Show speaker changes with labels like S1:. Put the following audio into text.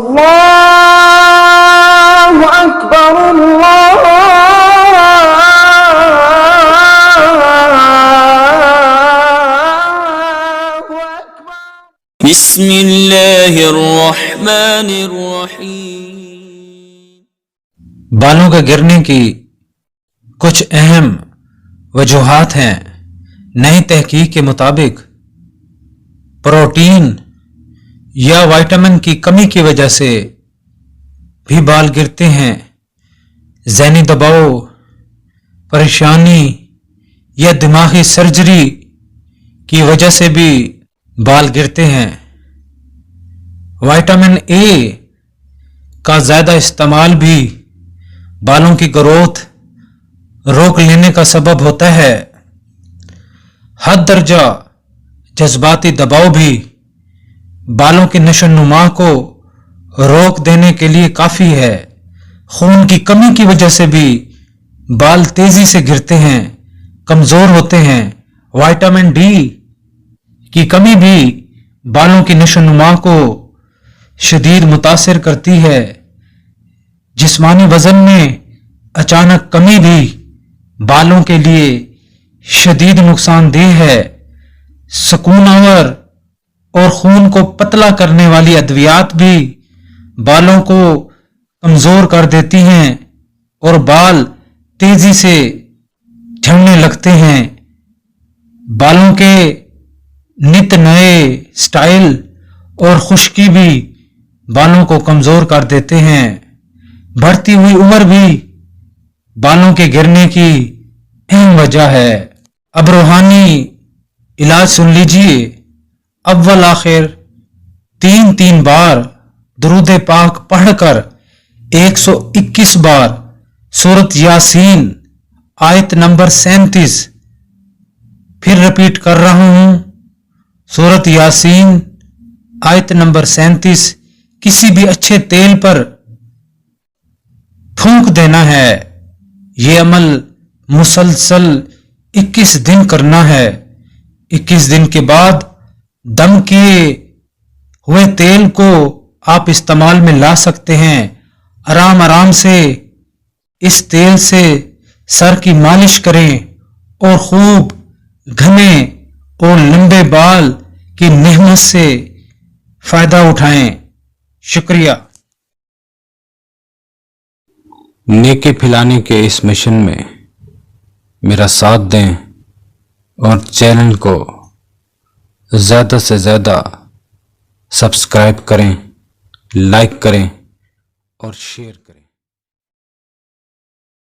S1: اللہ اکبر اللہ اکبر۔
S2: بسم اللہ الرحمن الرحیم۔
S3: بالوں کے گرنے کی کچھ اہم وجوہات ہیں۔ نئی تحقیق کے مطابق پروٹین یا وائٹامن کی کمی کی وجہ سے بھی بال گرتے ہیں۔ ذہنی دباؤ، پریشانی یا دماغی سرجری کی وجہ سے بھی بال گرتے ہیں۔ وائٹامن اے کا زیادہ استعمال بھی بالوں کی گروتھ روک لینے کا سبب ہوتا ہے۔ حد درجہ جذباتی دباؤ بھی بالوں کی نشو و نما کو روک دینے کے لیے کافی ہے۔ خون کی کمی کی وجہ سے بھی بال تیزی سے گرتے ہیں، کمزور ہوتے ہیں۔ وائٹامن ڈی کی کمی بھی بالوں کی نشو و نما کو شدید متاثر کرتی ہے۔ جسمانی وزن میں اچانک کمی بھی بالوں کے لیے شدید نقصان دہ ہے۔ سکون آور اور خون کو پتلا کرنے والی ادویات بھی بالوں کو کمزور کر دیتی ہیں اور بال تیزی سے جھڑنے لگتے ہیں۔ بالوں کے نت نئے سٹائل اور خشکی بھی بالوں کو کمزور کر دیتے ہیں۔ بڑھتی ہوئی عمر بھی بالوں کے گرنے کی اہم وجہ ہے۔ اب روحانی علاج سن لیجئے۔ اول آخر 3 بار درود پاک پڑھ کر 121 بار سورۃ یاسین آیت نمبر 37 پھر رپیٹ کر رہا ہوں۔ سورۃ یاسین آیت نمبر 37 کسی بھی اچھے تیل پر پھونک دینا ہے۔ یہ عمل مسلسل 21 دن کرنا ہے۔ 21 دن کے بعد دم کیے ہوئے تیل کو آپ استعمال میں لا سکتے ہیں۔ آرام آرام سے اس تیل سے سر کی مالش کریں اور خوب گھنے اور لمبے بال کی نعمت سے فائدہ اٹھائیں۔ شکریہ۔ نیکی پھیلانے کے اس مشن میں میرا ساتھ دیں اور چینل کو زیادہ سے زیادہ سبسکرائب کریں، لائک کریں اور شیئر کریں۔